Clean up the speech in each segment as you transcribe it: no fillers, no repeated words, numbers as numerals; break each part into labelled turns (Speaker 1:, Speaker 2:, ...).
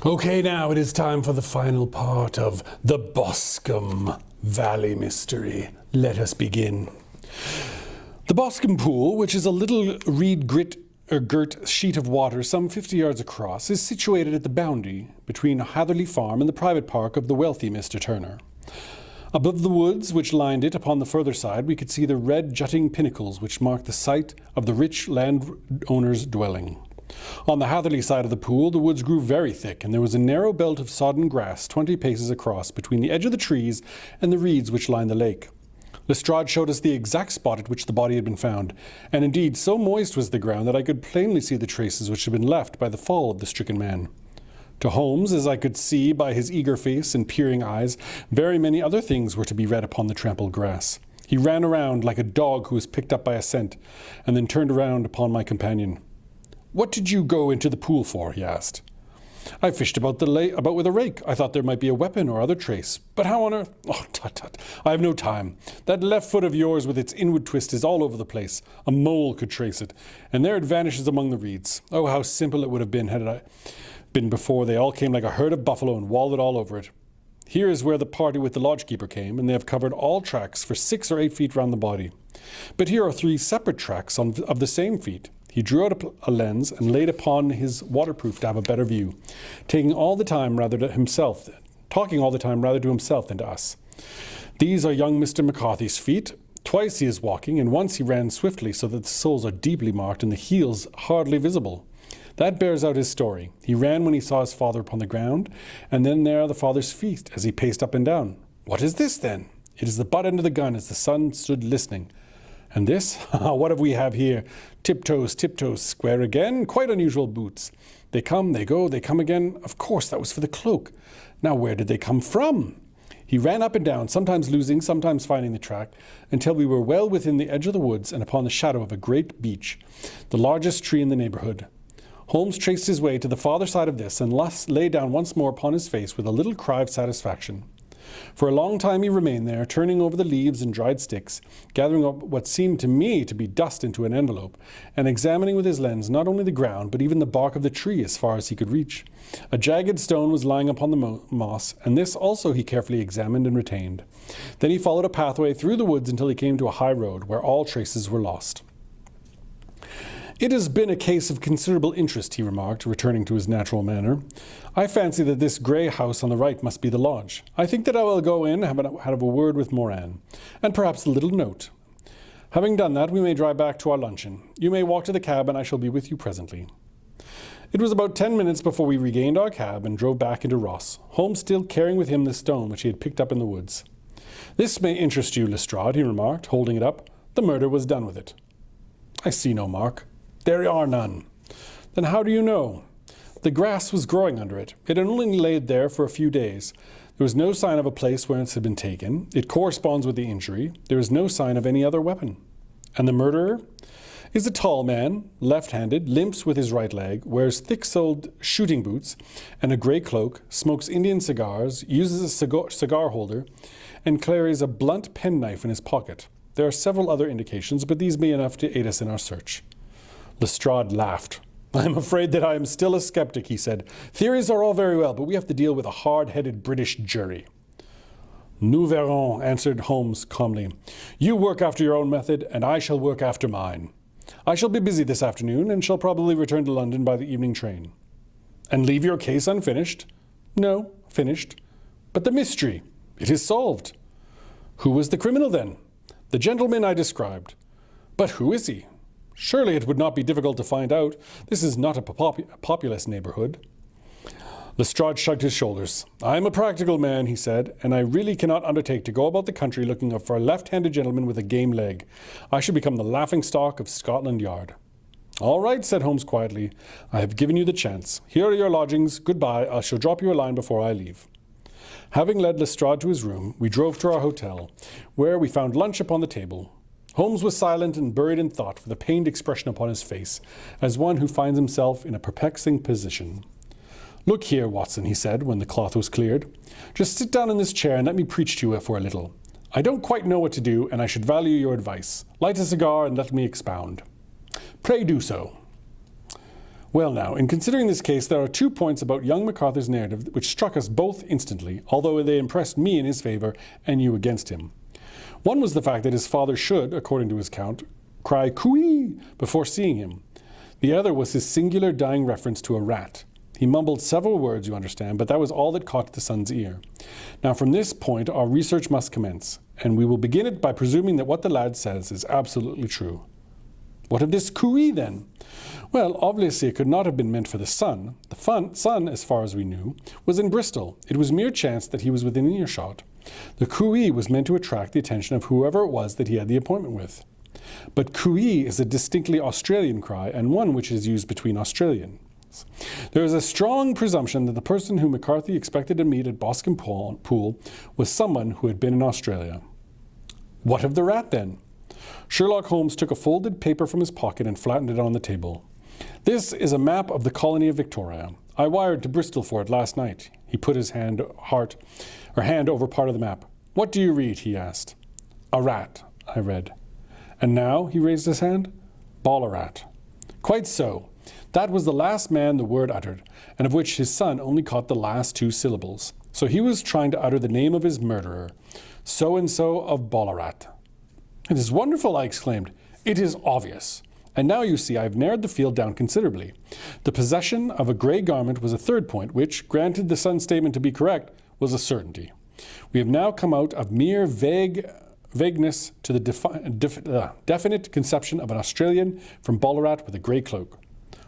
Speaker 1: Okay, now it is time for the final part of the Boscombe Valley Mystery. Let us begin. The Boscombe Pool, which is a little girt sheet of water some 50 yards across, is situated at the boundary between Hatherley Farm and the private park of the wealthy Mr. Turner. Above the woods which lined it upon the further side, we could see the red jutting pinnacles which marked the site of the rich landowner's dwelling. On the Hatherley side of the pool, the woods grew very thick, and there was a narrow belt of sodden grass 20 paces across between the edge of the trees and the reeds which lined the lake. Lestrade showed us the exact spot at which the body had been found, and indeed so moist was the ground that I could plainly see the traces which had been left by the fall of the stricken man. To Holmes, as I could see by his eager face and peering eyes, very many other things were to be read upon the trampled grass. He ran around like a dog who is picked up by a scent, and then turned around upon my companion. "What did you go into the pool for?" he asked. "I fished about with a rake. I thought there might be a weapon or other trace. But how on earth—" "Oh, tut, tut. I have no time. That left foot of yours with its inward twist is all over the place. A mole could trace it. And there it vanishes among the reeds. Oh, how simple it would have been had it been before they all came like a herd of buffalo and walled it all over it. Here is where the party with the lodgekeeper came, and they have covered all tracks for 6 or 8 feet round the body. But here are 3 separate tracks of the same feet." He drew out a lens and laid upon his waterproof to have a better view, talking all the time rather to himself than to us. "These are young Mr. McCarthy's feet. Twice he is walking, and once he ran swiftly so that the soles are deeply marked and the heels hardly visible. That bears out his story. He ran when he saw his father upon the ground, and then there are the father's feet as he paced up and down. What is this, then? It is the butt end of the gun as the son stood listening. And this? What have we here? Tiptoes, square again. Quite unusual boots. They come, they go, they come again. Of course, that was for the cloak. Now where did they come from?" He ran up and down, sometimes losing, sometimes finding the track, until we were well within the edge of the woods and upon the shadow of a great beech, the largest tree in the neighbourhood. Holmes traced his way to the farther side of this and lay down once more upon his face with a little cry of satisfaction. For a long time he remained there, turning over the leaves and dried sticks, gathering up what seemed to me to be dust into an envelope, and examining with his lens not only the ground, but even the bark of the tree as far as he could reach. A jagged stone was lying upon the moss, and this also he carefully examined and retained. Then he followed a pathway through the woods until he came to a high road, where all traces were lost. "It has been a case of considerable interest," he remarked, returning to his natural manner. "I fancy that this grey house on the right must be the lodge. I think that I will go in and have a word with Moran, and perhaps a little note. Having done that, we may drive back to our luncheon. You may walk to the cab, and I shall be with you presently." It was about 10 minutes before we regained our cab and drove back into Ross, Holmes still carrying with him the stone which he had picked up in the woods. "This may interest you, Lestrade," he remarked, holding it up. "The murder was done with it." "I see no mark." "There are none." "Then how do you know?" "The grass was growing under it. It had only laid there for a few days. There was no sign of a place whence it had been taken. It corresponds with the injury. There is no sign of any other weapon." "And the murderer?" "Is a tall man, left-handed, limps with his right leg, wears thick-soled shooting boots and a grey cloak, smokes Indian cigars, uses a cigar holder, and carries a blunt penknife in his pocket. There are several other indications, but these may be enough to aid us in our search." Lestrade laughed. "I am afraid that I am still a skeptic," he said. "Theories are all very well, but we have to deal with a hard-headed British jury." "Nous verrons," answered Holmes calmly. "You work after your own method, and I shall work after mine. I shall be busy this afternoon, and shall probably return to London by the evening train." "And leave your case unfinished?" "No, finished." "But the mystery?" "It is solved." "Who was the criminal, then?" "The gentleman I described." "But who is he?" "Surely it would not be difficult to find out. This is not a populous neighbourhood." Lestrade shrugged his shoulders. "I am a practical man," he said, "and I really cannot undertake to go about the country looking for a left-handed gentleman with a game leg. I should become the laughing-stock of Scotland Yard." "All right," said Holmes quietly. "I have given you the chance. Here are your lodgings. Goodbye. I shall drop you a line before I leave." Having led Lestrade to his room, we drove to our hotel, where we found lunch upon the table. Holmes was silent and buried in thought, with a pained expression upon his face, as one who finds himself in a perplexing position. "Look here, Watson," he said, when the cloth was cleared. "Just sit down in this chair and let me preach to you for a little. I don't quite know what to do, and I should value your advice. Light a cigar and let me expound." "Pray do so." Well now, in considering this case, there are 2 points about young MacArthur's narrative which struck us both instantly, although they impressed me in his favour and you against him. One was the fact that his father should, according to his account, cry "cooey" before seeing him. The other was his singular dying reference to a rat. He mumbled several words, you understand, but that was all that caught the son's ear. Now from this point our research must commence, and we will begin it by presuming that what the lad says is absolutely true. What of this cooey then? Well, obviously it could not have been meant for the son. The son, as far as we knew, was in Bristol. It was mere chance that he was within earshot. The cooey was meant to attract the attention of whoever it was that he had the appointment with. But cooey is a distinctly Australian cry, and one which is used between Australians. There is a strong presumption that the person whom McCarthy expected to meet at Boscombe Pool was someone who had been in Australia. What of the rat then? Sherlock Holmes took a folded paper from his pocket and flattened it on the table. This is a map of the colony of Victoria. I wired to Bristol for it last night. He put his hand over part of the map. What do you read? He asked. A rat, I read. And now, he raised his hand, Ballarat. Quite so. That was the last man the word uttered, and of which his son only caught the last 2 syllables. So he was trying to utter the name of his murderer, so-and-so of Ballarat. It is wonderful, I exclaimed. It is obvious. And now you see I've narrowed the field down considerably. The possession of a grey garment was a third point, which, granted the son's statement to be correct, was a certainty. We have now come out of mere vagueness to the definite conception of an Australian from Ballarat with a grey cloak.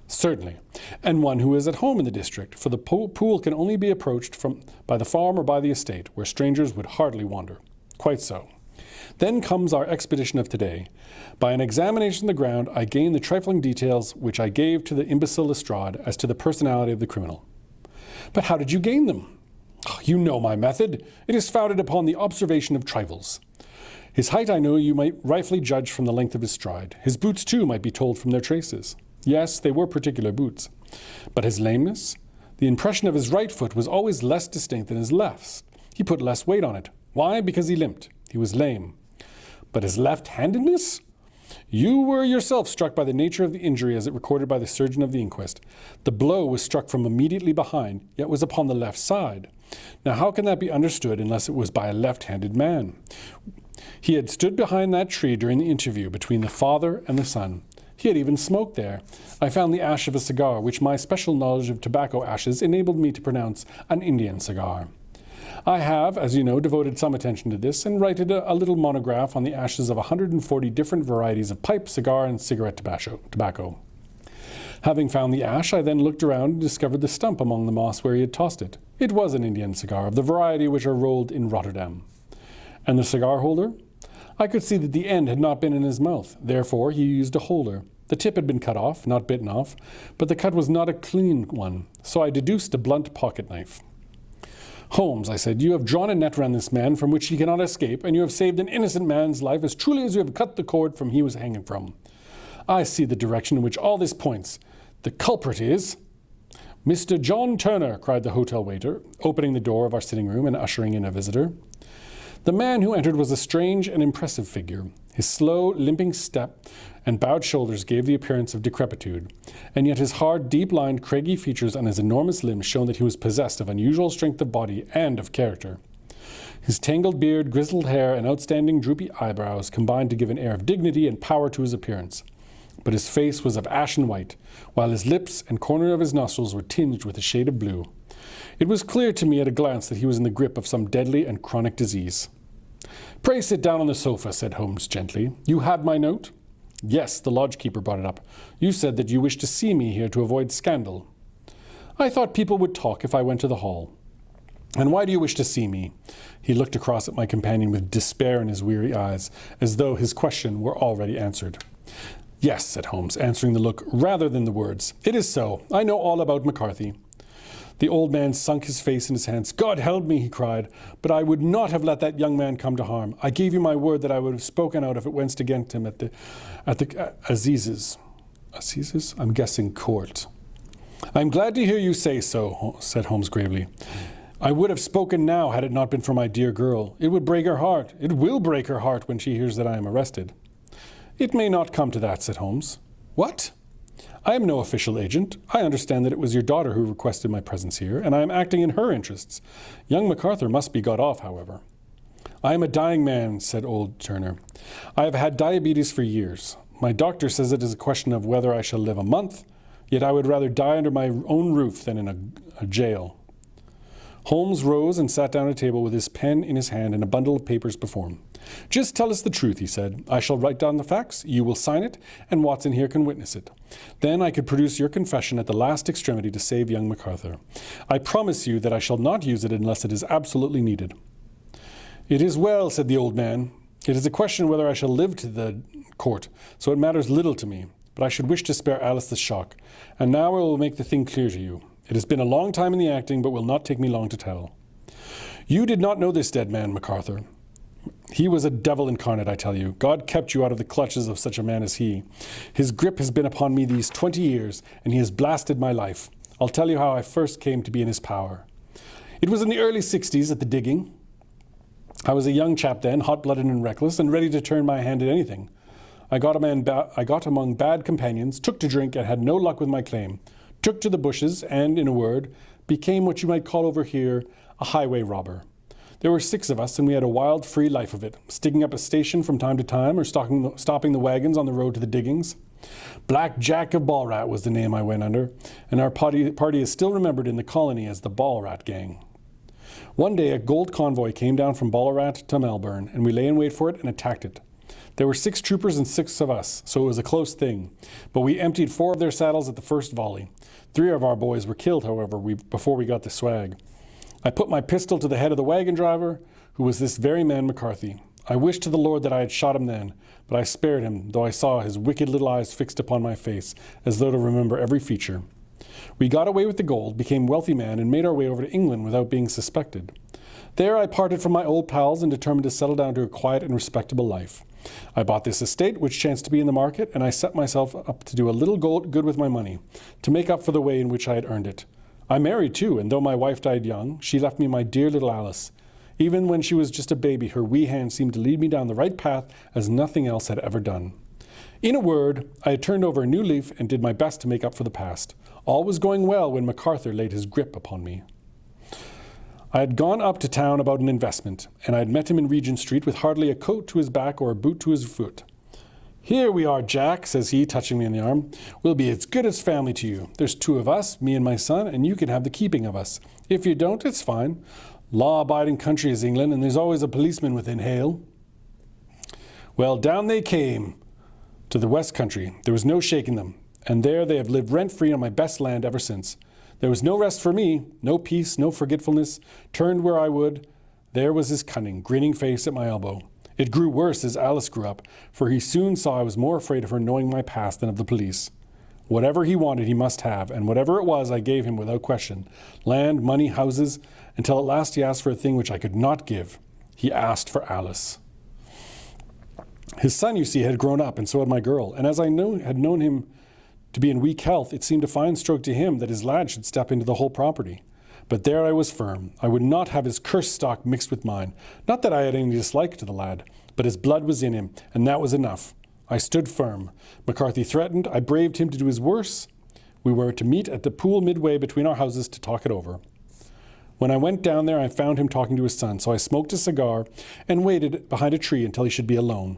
Speaker 1: Certainly, and one who is at home in the district, for the pool can only be approached by the farm or by the estate, where strangers would hardly wander. Quite so. Then comes our expedition of today. By an examination of the ground, I gained the trifling details which I gave to the imbecile Lestrade as to the personality of the criminal. But how did you gain them? Oh, you know my method. It is founded upon the observation of trifles. His height I know you might rightfully judge from the length of his stride. His boots too might be told from their traces. Yes, they were particular boots. But his lameness? The impression of his right foot was always less distinct than his left. He put less weight on it. Why? Because he limped. He was lame. But his left-handedness? You were yourself struck by the nature of the injury as it recorded by the surgeon of the inquest. The blow was struck from immediately behind, yet was upon the left side. Now how can that be understood unless it was by a left-handed man? He had stood behind that tree during the interview between the father and the son. He had even smoked there. I found the ash of a cigar, which my special knowledge of tobacco ashes enabled me to pronounce an Indian cigar. I have, as you know, devoted some attention to this and written a little monograph on the ashes of 140 different varieties of pipe, cigar, and cigarette tobacco. Having found the ash, I then looked around and discovered the stump among the moss where he had tossed it. It was an Indian cigar, of the variety which are rolled in Rotterdam. And the cigar holder? I could see that the end had not been in his mouth. Therefore, he used a holder. The tip had been cut off, not bitten off, but the cut was not a clean one, so I deduced a blunt pocket knife. Holmes, I said, you have drawn a net round this man from which he cannot escape, and you have saved an innocent man's life as truly as you have cut the cord from he was hanging from. I see the direction in which all this points. The culprit is... Mr. John Turner, cried the hotel waiter, opening the door of our sitting room and ushering in a visitor. The man who entered was a strange and impressive figure. His slow, limping step and bowed shoulders gave the appearance of decrepitude, and yet his hard, deep-lined, craggy features and his enormous limbs showed that he was possessed of unusual strength of body and of character. His tangled beard, grizzled hair, and outstanding droopy eyebrows combined to give an air of dignity and power to his appearance. But his face was of ashen white, while his lips and corner of his nostrils were tinged with a shade of blue. It was clear to me at a glance that he was in the grip of some deadly and chronic disease. Pray sit down on the sofa, said Holmes gently. You had my note? Yes, the lodge-keeper brought it up. You said that you wished to see me here to avoid scandal. I thought people would talk if I went to the hall. And why do you wish to see me? He looked across at my companion with despair in his weary eyes, as though his question were already answered. Yes, said Holmes, answering the look rather than the words. It is so. I know all about McCarthy. The old man sunk his face in his hands. God help me, he cried, but I would not have let that young man come to harm. I gave you my word that I would have spoken out if it went against him at the Assizes. Assizes? I'm guessing court. I'm glad to hear you say so, said Holmes gravely. I would have spoken now had it not been for my dear girl. It would break her heart. It will break her heart when she hears that I am arrested. It may not come to that, said Holmes. What? I am no official agent. I understand that it was your daughter who requested my presence here, and I am acting in her interests. Young MacArthur must be got off, however. I am a dying man, said old Turner. I have had diabetes for years. My doctor says it is a question of whether I shall live a month, yet I would rather die under my own roof than in a jail. Holmes rose and sat down at a table with his pen in his hand and a bundle of papers before him. Just tell us the truth, he said. I shall write down the facts, you will sign it, and Watson here can witness it. Then I could produce your confession at the last extremity to save young MacArthur. I promise you that I shall not use it unless it is absolutely needed. It is well, said the old man. It is a question whether I shall live to the court, so it matters little to me. But I should wish to spare Alice the shock, and now I will make the thing clear to you. It has been a long time in the acting, but will not take me long to tell. You did not know this dead man, MacArthur. He was a devil incarnate, I tell you. God kept you out of the clutches of such a man as he. His grip has been upon me these 20 years, and he has blasted my life. I'll tell you how I first came to be in his power. It was in the early 60s at the digging. I was a young chap then, hot-blooded and reckless, and ready to turn my hand at anything. I got among bad companions, took to drink, and had no luck with my claim. Took to the bushes, and, in a word, became what you might call over here a highway robber. There were 6 of us, and we had a wild, free life of it, sticking up a station from time to time, or stopping the wagons on the road to the diggings. Black Jack of Ballrat was the name I went under, and our party is still remembered in the colony as the Ballrat Gang. One day a gold convoy came down from Ballarat to Melbourne, and we lay in wait for it and attacked it. There were 6 troopers and 6 of us, so it was a close thing. But we emptied 4 of their saddles at the first volley. 3 of our boys were killed, however, before we got the swag. I put my pistol to the head of the wagon driver, who was this very man McCarthy. I wished to the Lord that I had shot him then, but I spared him, though I saw his wicked little eyes fixed upon my face, as though to remember every feature. We got away with the gold, became wealthy men, and made our way over to England without being suspected. There I parted from my old pals and determined to settle down to a quiet and respectable life. I bought this estate, which chanced to be in the market, and I set myself up to do a little good with my money, to make up for the way in which I had earned it. I married too, and though my wife died young, she left me my dear little Alice. Even when she was just a baby, her wee hand seemed to lead me down the right path as nothing else had ever done. In a word, I had turned over a new leaf and did my best to make up for the past. All was going well when MacArthur laid his grip upon me. I had gone up to town about an investment, and I had met him in Regent Street with hardly a coat to his back or a boot to his foot. "Here we are, Jack," says he, touching me on the arm. "We'll be as good as family to you. There's 2 of us, me and my son, and you can have the keeping of us. If you don't, it's fine. Law-abiding country is England, and there's always a policeman within hail." Well, down they came to the West Country. There was no shaking them, and there they have lived rent-free on my best land ever since. There was no rest for me, no peace, no forgetfulness. Turned where I would, there was his cunning, grinning face at my elbow. It grew worse as Alice grew up, for he soon saw I was more afraid of her knowing my past than of the police. Whatever he wanted he must have, and whatever it was I gave him without question. Land, money, houses, until at last he asked for a thing which I could not give. He asked for Alice. His son, you see, had grown up, and so had my girl, and as I had known him to be in weak health, it seemed a fine stroke to him that his lad should step into the whole property. But there I was firm. I would not have his cursed stock mixed with mine. Not that I had any dislike to the lad, but his blood was in him, and that was enough. I stood firm. McCarthy threatened. I braved him to do his worst. We were to meet at the pool midway between our houses to talk it over. When I went down there, I found him talking to his son, so I smoked a cigar and waited behind a tree until he should be alone.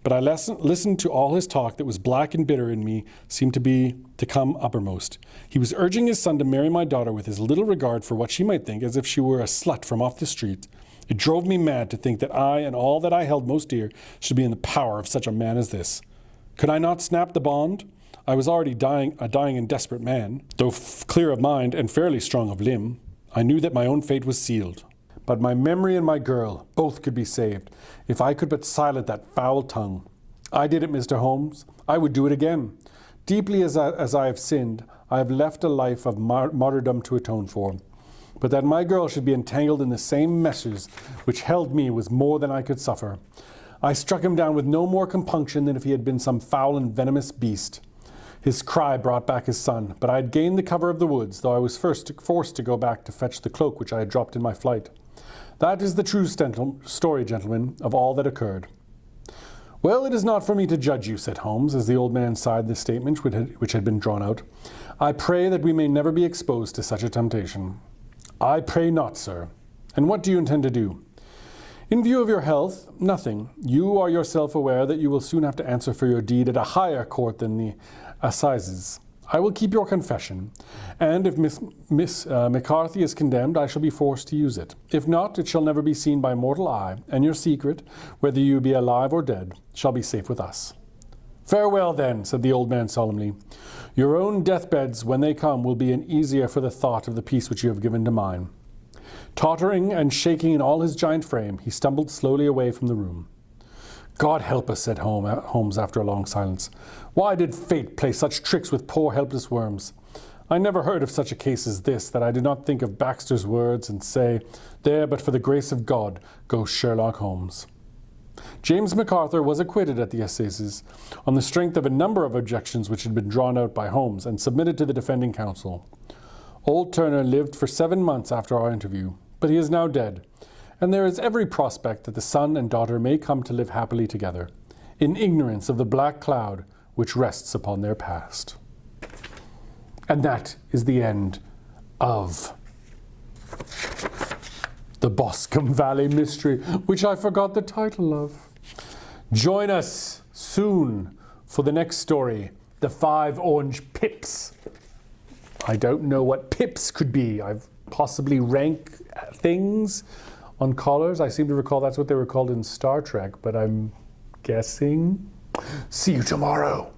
Speaker 1: But I listened to all his talk that was black and bitter in me seemed to come uppermost. He was urging his son to marry my daughter with as little regard for what she might think as if she were a slut from off the street. It drove me mad to think that I and all that I held most dear should be in the power of such a man as this. Could I not snap the bond? I was already a dying and desperate man, though clear of mind and fairly strong of limb. I knew that my own fate was sealed. But my memory and my girl, both could be saved, if I could but silence that foul tongue. I did it, Mr. Holmes. I would do it again. Deeply as I have sinned, I have left a life of martyrdom to atone for. But that my girl should be entangled in the same meshes which held me was more than I could suffer. I struck him down with no more compunction than if he had been some foul and venomous beast. His cry brought back his son, but I had gained the cover of the woods, though I was forced to go back to fetch the cloak which I had dropped in my flight. That is the true story, gentlemen, of all that occurred. Well, it is not for me to judge you, said Holmes, as the old man sighed the statement which had been drawn out. I pray that we may never be exposed to such a temptation. I pray not, sir. And what do you intend to do? In view of your health, nothing. You are yourself aware that you will soon have to answer for your deed at a higher court than the assizes. I will keep your confession, and if Miss McCarthy is condemned, I shall be forced to use it. If not, it shall never be seen by mortal eye, and your secret, whether you be alive or dead, shall be safe with us. Farewell, then, said the old man solemnly. Your own deathbeds, when they come, will be an easier for the thought of the peace which you have given to mine. Tottering and shaking in all his giant frame, he stumbled slowly away from the room. God help us, said Holmes after a long silence. Why did fate play such tricks with poor helpless worms? I never heard of such a case as this, that I did not think of Baxter's words and say, there but for the grace of God goes Sherlock Holmes. James MacArthur was acquitted at the assizes on the strength of a number of objections which had been drawn out by Holmes and submitted to the defending counsel. Old Turner lived for 7 months after our interview, but he is now dead, and there is every prospect that the son and daughter may come to live happily together, in ignorance of the black cloud which rests upon their past. And that is the end of the Boscombe Valley Mystery, which I forgot the title of. Join us soon for the next story, The 5 Orange Pips. I don't know what pips could be. I've possibly rank things on collars. I seem to recall that's what they were called in Star Trek, but I'm guessing. See you tomorrow.